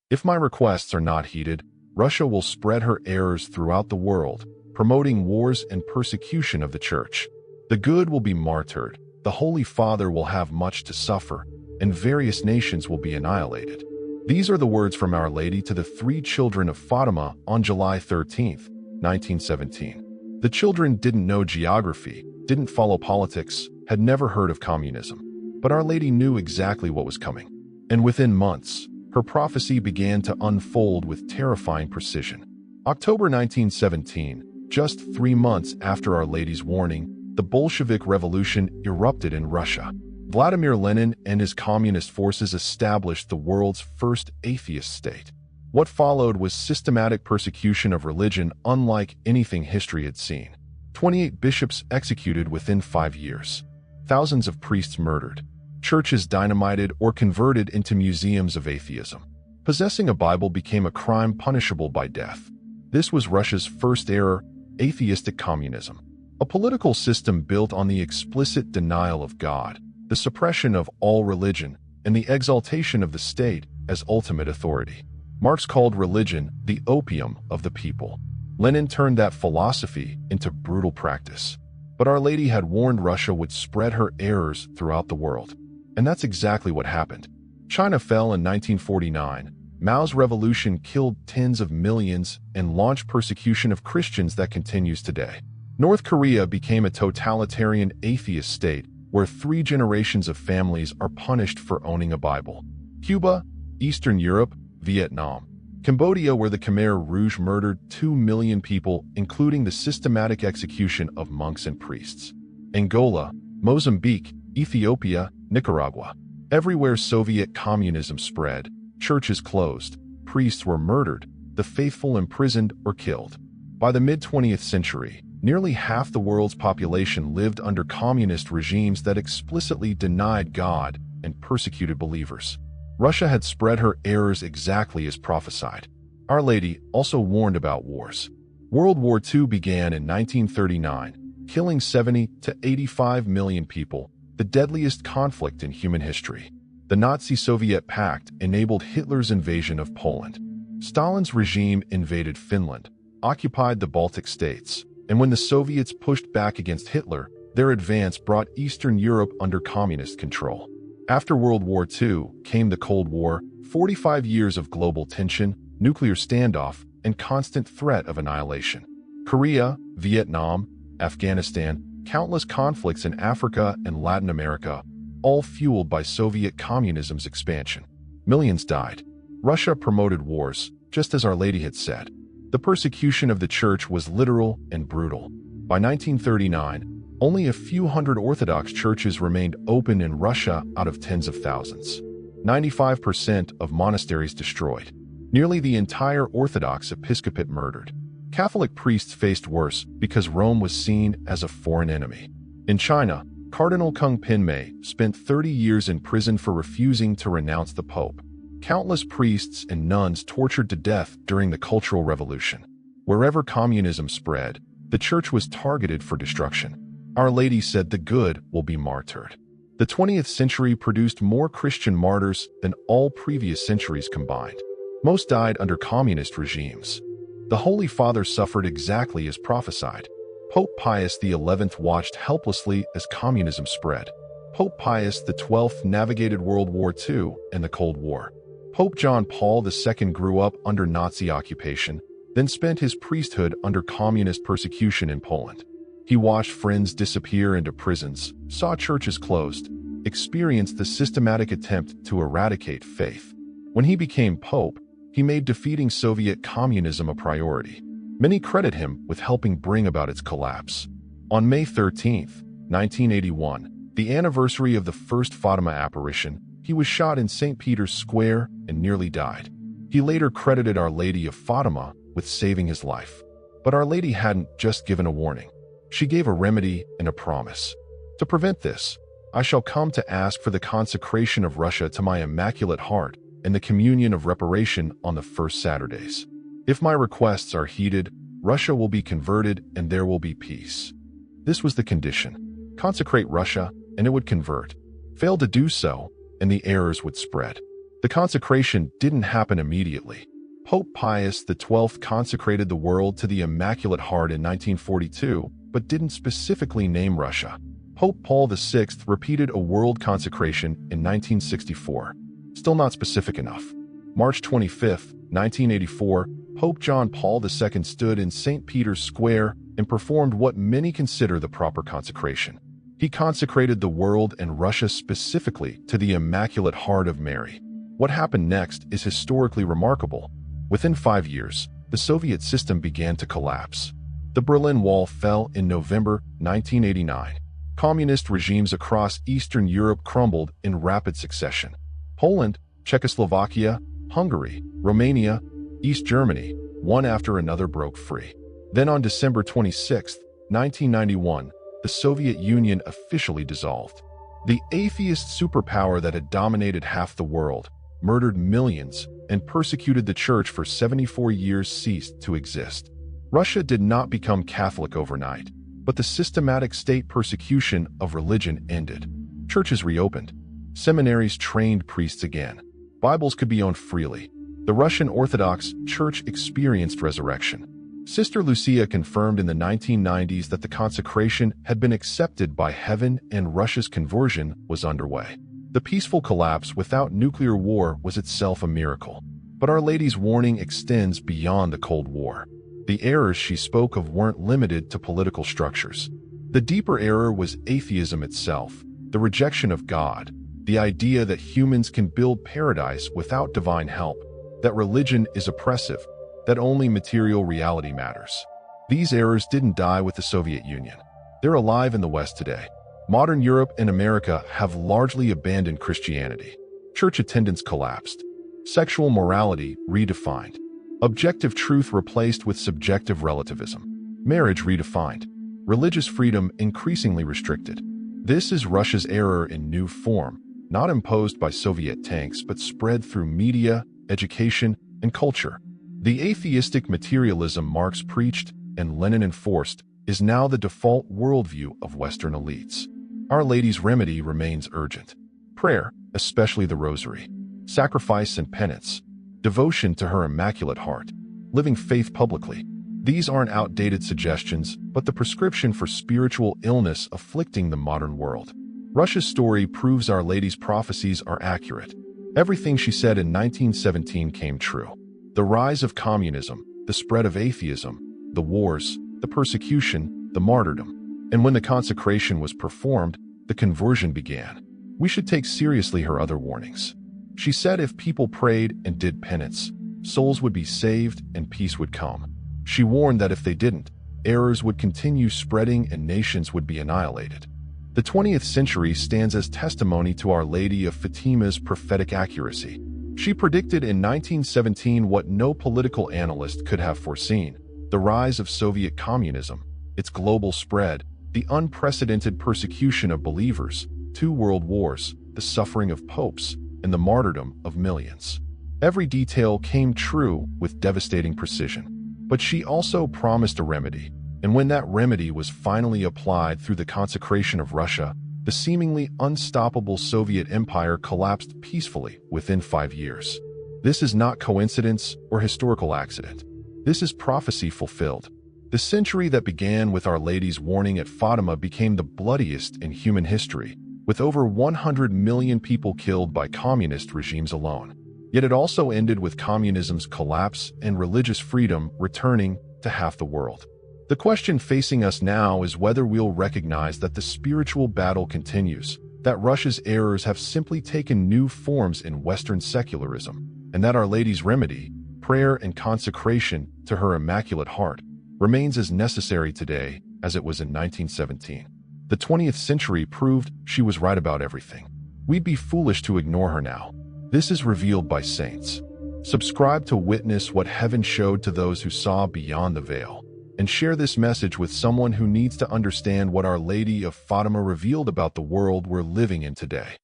If my requests are not heeded, Russia will spread her errors throughout the world, promoting wars and persecution of the Church. The good will be martyred, the Holy Father will have much to suffer, and various nations will be annihilated. These are the words from Our Lady to the 3 children of Fatima on July 13, 1917. The children didn't know geography, didn't follow politics, had never heard of communism. But Our Lady knew exactly what was coming. And within months, her prophecy began to unfold with terrifying precision. October 1917, just 3 months after Our Lady's warning, the Bolshevik Revolution erupted in Russia. Vladimir Lenin and his communist forces established the world's first atheist state. What followed was systematic persecution of religion unlike anything history had seen. 28 bishops executed within 5 years. Thousands of priests murdered. Churches dynamited or converted into museums of atheism. Possessing a Bible became a crime punishable by death. This was Russia's first error, atheistic communism. A political system built on the explicit denial of God, the suppression of all religion, and the exaltation of the state as ultimate authority. Marx called religion the opium of the people. Lenin turned that philosophy into brutal practice. But Our Lady had warned Russia would spread her errors throughout the world. And that's exactly what happened. China fell in 1949. Mao's revolution killed tens of millions and launched persecution of Christians that continues today. North Korea became a totalitarian atheist state where 3 generations of families are punished for owning a Bible. Cuba, Eastern Europe, Vietnam. Cambodia, where the Khmer Rouge murdered 2 million people, including the systematic execution of monks and priests. Angola, Mozambique, Ethiopia, Nicaragua. Everywhere Soviet communism spread, churches closed, priests were murdered, the faithful imprisoned or killed. By the mid-20th century, nearly half the world's population lived under communist regimes that explicitly denied God and persecuted believers. Russia had spread her errors exactly as prophesied. Our Lady also warned about wars. World War II began in 1939, killing 70 to 85 million people, the deadliest conflict in human history. The Nazi-Soviet pact enabled Hitler's invasion of Poland. Stalin's regime invaded Finland, occupied the Baltic states, and when the Soviets pushed back against Hitler, their advance brought Eastern Europe under communist control. After World War II came the Cold War, 45 years of global tension, nuclear standoff, and constant threat of annihilation. Korea, Vietnam, Afghanistan, countless conflicts in Africa and Latin America, all fueled by Soviet communism's expansion. Millions died. Russia promoted wars, just as Our Lady had said. The persecution of the Church was literal and brutal. By 1939, only a few hundred Orthodox churches remained open in Russia out of tens of thousands. 95% of monasteries destroyed. Nearly the entire Orthodox episcopate murdered. Catholic priests faced worse because Rome was seen as a foreign enemy. In China, Cardinal Kung Pinmei spent 30 years in prison for refusing to renounce the Pope. Countless priests and nuns tortured to death during the Cultural Revolution. Wherever communism spread, the Church was targeted for destruction. Our Lady said the good will be martyred. The 20th century produced more Christian martyrs than all previous centuries combined. Most died under communist regimes. The Holy Father suffered exactly as prophesied. Pope Pius XI watched helplessly as communism spread. Pope Pius XII navigated World War II and the Cold War. Pope John Paul II grew up under Nazi occupation, then spent his priesthood under communist persecution in Poland. He watched friends disappear into prisons, saw churches closed, experienced the systematic attempt to eradicate faith. When he became pope, he made defeating Soviet communism a priority. Many credit him with helping bring about its collapse. On May 13, 1981, the anniversary of the first Fatima apparition, he was shot in St. Peter's Square and nearly died. He later credited Our Lady of Fatima with saving his life. But Our Lady hadn't just given a warning. She gave a remedy and a promise. To prevent this, I shall come to ask for the consecration of Russia to my Immaculate Heart and the communion of reparation on the first Saturdays. If my requests are heeded, Russia will be converted and there will be peace. This was the condition. Consecrate Russia and it would convert. Fail to do so, and the errors would spread. The The consecration didn't happen immediately. Pope Pius XII consecrated the world to the Immaculate Heart in 1942, but didn't specifically name Russia. Pope Paul VI repeated a world consecration in 1964. Still not specific enough. March 25, 1984, Pope John Paul II stood in St. Peter's Square and performed what many consider the proper consecration. He consecrated the world and Russia specifically to the Immaculate Heart of Mary. What happened next is historically remarkable. Within 5 years, the Soviet system began to collapse. The Berlin Wall fell in November 1989. Communist regimes across Eastern Europe crumbled in rapid succession. Poland, Czechoslovakia, Hungary, Romania, East Germany, one after another broke free. Then on December 26, 1991, the Soviet Union officially dissolved. The atheist superpower that had dominated half the world, murdered millions, and persecuted the church for 74 years ceased to exist. Russia did not become Catholic overnight, but the systematic state persecution of religion ended. Churches reopened. Seminaries trained priests again. Bibles could be owned freely. The Russian Orthodox Church experienced resurrection. Sister Lucia confirmed in the 1990s that the consecration had been accepted by heaven and Russia's conversion was underway. The peaceful collapse without nuclear war was itself a miracle. But Our Lady's warning extends beyond the Cold War. The errors she spoke of weren't limited to political structures. The deeper error was atheism itself, the rejection of God, the idea that humans can build paradise without divine help, that religion is oppressive, that only material reality matters. These errors didn't die with the Soviet Union. They're alive in the West today. Modern Europe and America have largely abandoned Christianity. Church attendance collapsed. Sexual morality redefined. Objective truth replaced with subjective relativism. Marriage redefined. Religious freedom increasingly restricted. This is Russia's error in new form, not imposed by Soviet tanks but spread through media, education, and culture. The atheistic materialism Marx preached and Lenin enforced is now the default worldview of Western elites. Our Lady's remedy remains urgent. Prayer, especially the Rosary, sacrifice and penance, devotion to her Immaculate Heart, living faith publicly. These aren't outdated suggestions, but the prescription for spiritual illness afflicting the modern world. Russia's story proves Our Lady's prophecies are accurate. Everything she said in 1917 came true. The rise of communism, the spread of atheism, the wars, the persecution, the martyrdom. And when the consecration was performed, the conversion began. We should take seriously her other warnings. She said if people prayed and did penance, souls would be saved and peace would come. She warned that if they didn't, errors would continue spreading and nations would be annihilated. The 20th century stands as testimony to Our Lady of Fatima's prophetic accuracy. She predicted in 1917 what no political analyst could have foreseen: the rise of Soviet communism, its global spread, the unprecedented persecution of believers, 2 world wars, the suffering of popes, and the martyrdom of millions. Every detail came true with devastating precision. But she also promised a remedy, and when that remedy was finally applied through the consecration of Russia, the seemingly unstoppable Soviet Empire collapsed peacefully within 5 years. This is not coincidence or historical accident. This is prophecy fulfilled. The century that began with Our Lady's warning at Fatima became the bloodiest in human history, with over 100 million people killed by communist regimes alone. Yet it also ended with communism's collapse and religious freedom returning to half the world. The question facing us now is whether we'll recognize that the spiritual battle continues, that Russia's errors have simply taken new forms in Western secularism, and that Our Lady's remedy, prayer and consecration to her Immaculate Heart, remains as necessary today as it was in 1917. The 20th century proved she was right about everything. We'd be foolish to ignore her now. This is revealed by saints. Subscribe to witness what heaven showed to those who saw beyond the veil, and share this message with someone who needs to understand what Our Lady of Fatima revealed about the world we're living in today.